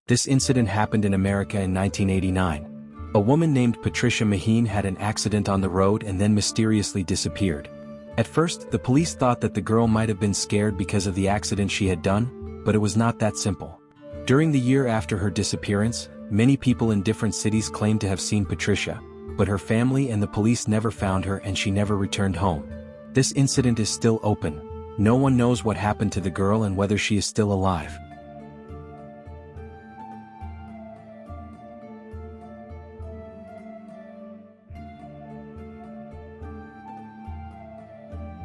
This incident happened in America in 1989. A woman named Patricia Maheen had an accident on the road and then mysteriously disappeared. At first, the police thought that the girl might have been scared because of the accident she had done, but it was not that simple. During the year after her disappearance, many people in different cities claimed to have seen Patricia, but her family and the police never found her and she never returned home. This incident is still open. No one knows what happened to the girl and whether she is still alive.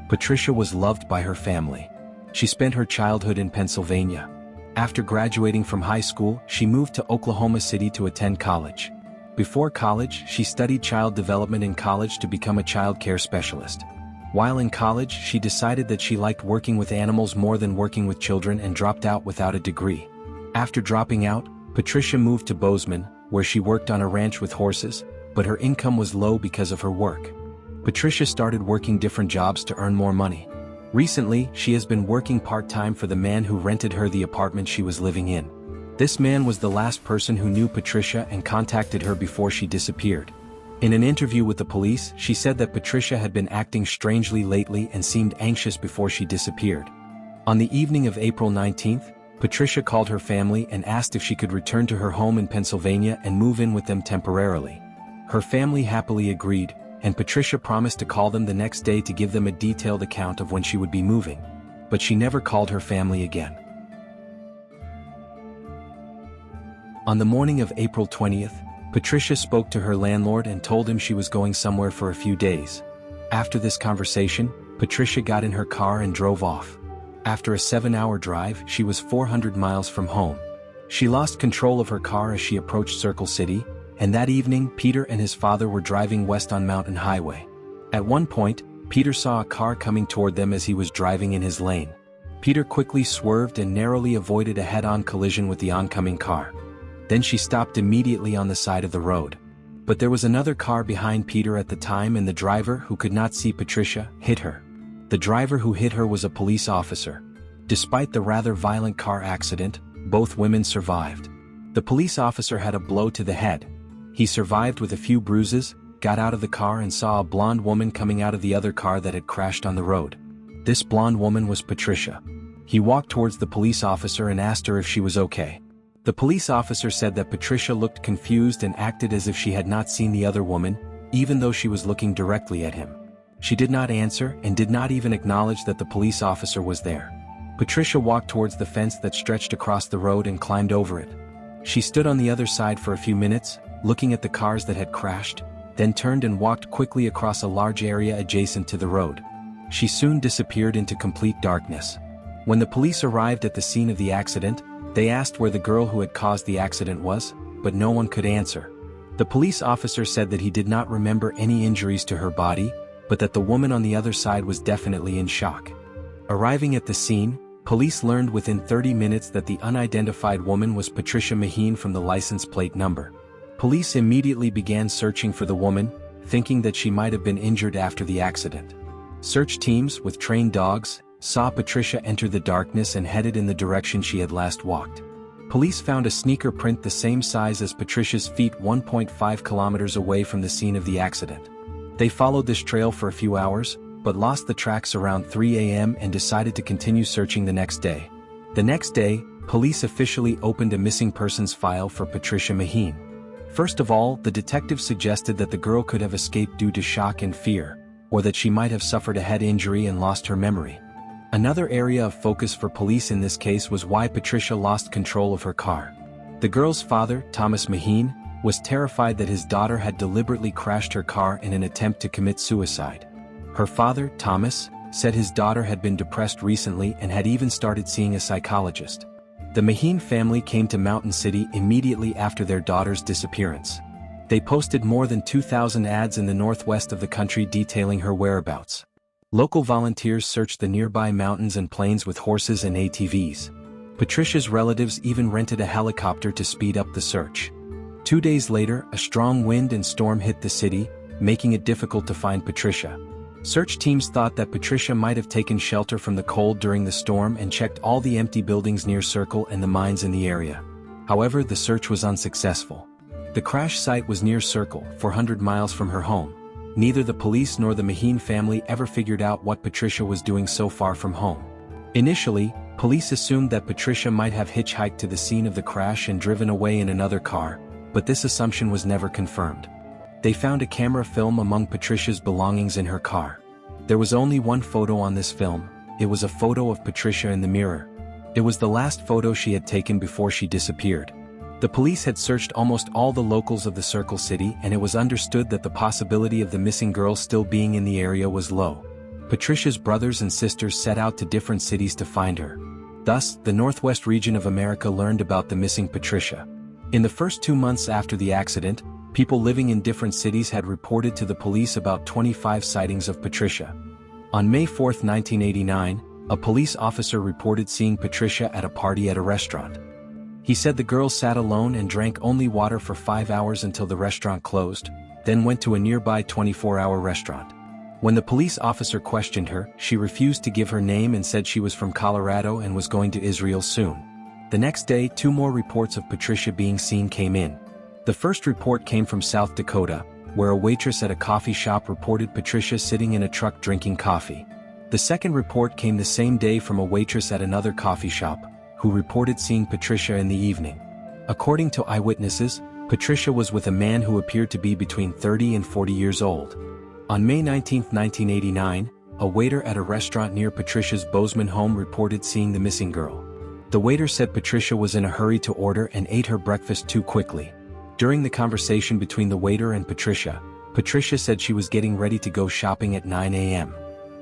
Patricia was loved by her family. She spent her childhood in Pennsylvania. After graduating from high school, she moved to Oklahoma City to attend college. Before college, she studied child development in college to become a child care specialist. While in college, she decided that she liked working with animals more than working with children and dropped out without a degree. After dropping out, Patricia moved to Bozeman, where she worked on a ranch with horses, but her income was low because of her work. Patricia started working different jobs to earn more money. Recently, she has been working part-time for the man who rented her the apartment she was living in. This man was the last person who knew Patricia and contacted her before she disappeared. In an interview with the police, she said that Patricia had been acting strangely lately and seemed anxious before she disappeared. On the evening of April 19th, Patricia called her family and asked if she could return to her home in Pennsylvania and move in with them temporarily. Her family happily agreed, and Patricia promised to call them the next day to give them a detailed account of when she would be moving. But she never called her family again. On the morning of April 20th, Patricia spoke to her landlord and told him she was going somewhere for a few days. After this conversation, Patricia got in her car and drove off. After a 7-hour drive, she was 400 miles from home. She lost control of her car as she approached Circle City, and that evening, Peter and his father were driving west on Mountain Highway. At one point, Peter saw a car coming toward them as he was driving in his lane. Peter quickly swerved and narrowly avoided a head-on collision with the oncoming car. Then she stopped immediately on the side of the road. But there was another car behind Peter at the time, and the driver, who could not see Patricia, hit her. The driver who hit her was a police officer. Despite the rather violent car accident, both women survived. The police officer had a blow to the head. He survived with a few bruises, got out of the car and saw a blonde woman coming out of the other car that had crashed on the road. This blonde woman was Patricia. He walked towards the police officer and asked her if she was okay. The police officer said that Patricia looked confused and acted as if she had not seen the other woman, even though she was looking directly at him. She did not answer and did not even acknowledge that the police officer was there. Patricia walked towards the fence that stretched across the road and climbed over it. She stood on the other side for a few minutes, looking at the cars that had crashed, then turned and walked quickly across a large area adjacent to the road. She soon disappeared into complete darkness. When the police arrived at the scene of the accident, they asked where the girl who had caused the accident was, but no one could answer. The police officer said that he did not remember any injuries to her body, but that the woman on the other side was definitely in shock. Arriving at the scene, police learned within 30 minutes that the unidentified woman was Patricia Maheen from the license plate number. Police immediately began searching for the woman, thinking that she might have been injured after the accident. Search teams, with trained dogs, saw Patricia enter the darkness and headed in the direction she had last walked. Police found a sneaker print the same size as Patricia's feet 1.5 kilometers away from the scene of the accident. They followed this trail for a few hours, but lost the tracks around 3 a.m. and decided to continue searching the next day. The next day, police officially opened a missing persons file for Patricia Maheen. First of all, the detective suggested that the girl could have escaped due to shock and fear, or that she might have suffered a head injury and lost her memory. Another area of focus for police in this case was why Patricia lost control of her car. The girl's father, Thomas Maheen, was terrified that his daughter had deliberately crashed her car in an attempt to commit suicide. Her father, Thomas, said his daughter had been depressed recently and had even started seeing a psychologist. The Maheen family came to Mountain City immediately after their daughter's disappearance. They posted more than 2,000 ads in the northwest of the country detailing her whereabouts. Local volunteers searched the nearby mountains and plains with horses and ATVs. Patricia's relatives even rented a helicopter to speed up the search. 2 days later, a strong wind and storm hit the city, making it difficult to find Patricia. Search teams thought that Patricia might have taken shelter from the cold during the storm and checked all the empty buildings near Circle and the mines in the area. However, the search was unsuccessful. The crash site was near Circle, 400 miles from her home. Neither the police nor the Maheen family ever figured out what Patricia was doing so far from home. Initially, police assumed that Patricia might have hitchhiked to the scene of the crash and driven away in another car, but this assumption was never confirmed. They found a camera film among Patricia's belongings in her car. There was only one photo on this film. It was a photo of Patricia in the mirror. It was the last photo she had taken before she disappeared. The police had searched almost all the locals of the Circle City, and it was understood that the possibility of the missing girl still being in the area was low. Patricia's brothers and sisters set out to different cities to find her. Thus, the Northwest region of America learned about the missing Patricia. In the first 2 months after the accident, people living in different cities had reported to the police about 25 sightings of Patricia. On May 4, 1989, a police officer reported seeing Patricia at a party at a restaurant. He said the girl sat alone and drank only water for 5 hours until the restaurant closed, then went to a nearby 24-hour restaurant. When the police officer questioned her, she refused to give her name and said she was from Colorado and was going to Israel soon. The next day, 2 more reports of Patricia being seen came in. The first report came from South Dakota, where a waitress at a coffee shop reported Patricia sitting in a truck drinking coffee. The second report came the same day from a waitress at another coffee shop, who reported seeing Patricia in the evening. According to eyewitnesses, Patricia was with a man who appeared to be between 30 and 40 years old. On May 19, 1989, a waiter at a restaurant near Patricia's Bozeman home reported seeing the missing girl. The waiter said Patricia was in a hurry to order and ate her breakfast too quickly. During the conversation between the waiter and Patricia, Patricia said she was getting ready to go shopping at 9 a.m.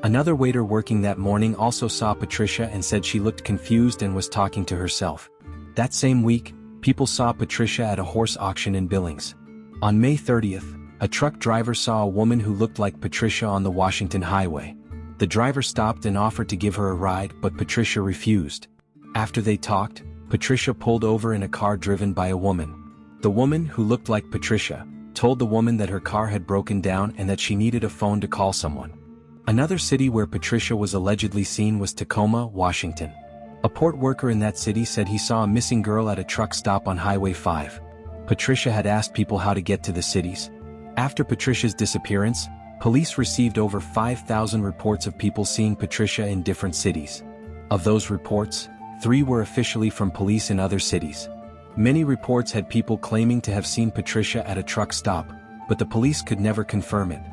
Another waiter working that morning also saw Patricia and said she looked confused and was talking to herself. That same week, people saw Patricia at a horse auction in Billings. On May 30th, a truck driver saw a woman who looked like Patricia on the Washington highway. The driver stopped and offered to give her a ride, but Patricia refused. After they talked, Patricia pulled over in a car driven by a woman. The woman, who looked like Patricia, told the woman that her car had broken down and that she needed a phone to call someone. Another city where Patricia was allegedly seen was Tacoma, Washington. A port worker in that city said he saw a missing girl at a truck stop on Highway 5. Patricia had asked people how to get to the cities. After Patricia's disappearance, police received over 5,000 reports of people seeing Patricia in different cities. Of those reports, 3 were officially from police in other cities. Many reports had people claiming to have seen Patricia at a truck stop, but the police could never confirm it.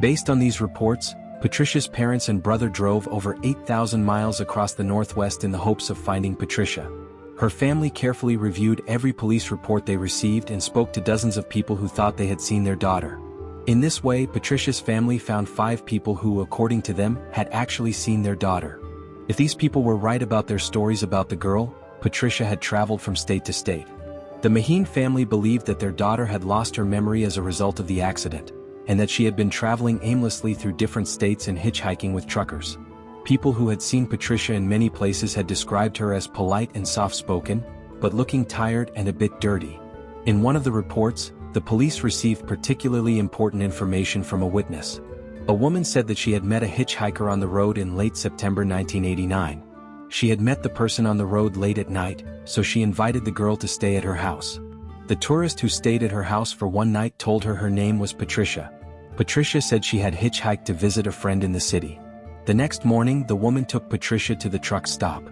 Based on these reports, Patricia's parents and brother drove over 8,000 miles across the Northwest in the hopes of finding Patricia. Her family carefully reviewed every police report they received and spoke to dozens of people who thought they had seen their daughter. In this way, Patricia's family found 5 people who, according to them, had actually seen their daughter. If these people were right about their stories about the girl, Patricia had traveled from state to state. The Maheen family believed that their daughter had lost her memory as a result of the accident, and that she had been traveling aimlessly through different states and hitchhiking with truckers. People who had seen Patricia in many places had described her as polite and soft-spoken, but looking tired and a bit dirty. In one of the reports, the police received particularly important information from a witness. A woman said that she had met a hitchhiker on the road in late September 1989. She had met the person on the road late at night, so she invited the girl to stay at her house. The tourist who stayed at her house for one night told her her name was Patricia. Patricia said she had hitchhiked to visit a friend in the city. The next morning, the woman took Patricia to the truck stop.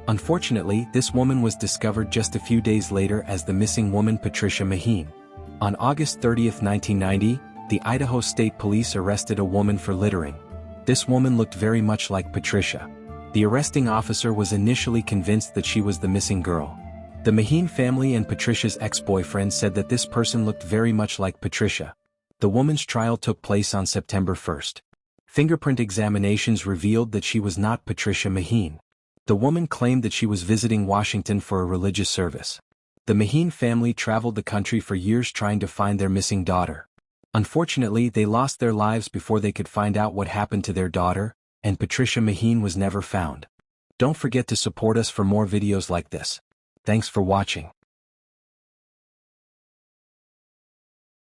Unfortunately, this woman was discovered just a few days later as the missing woman Patricia Maheen. On August 30, 1990, the Idaho State Police arrested a woman for littering. This woman looked very much like Patricia. The arresting officer was initially convinced that she was the missing girl. The Maheen family and Patricia's ex-boyfriend said that this person looked very much like Patricia. The woman's trial took place on September 1st. Fingerprint examinations revealed that she was not Patricia Maheen. The woman claimed that she was visiting Washington for a religious service. The Maheen family traveled the country for years trying to find their missing daughter. Unfortunately, they lost their lives before they could find out what happened to their daughter, and Patricia Maheen was never found. Don't forget to support us for more videos like this. Thanks for watching.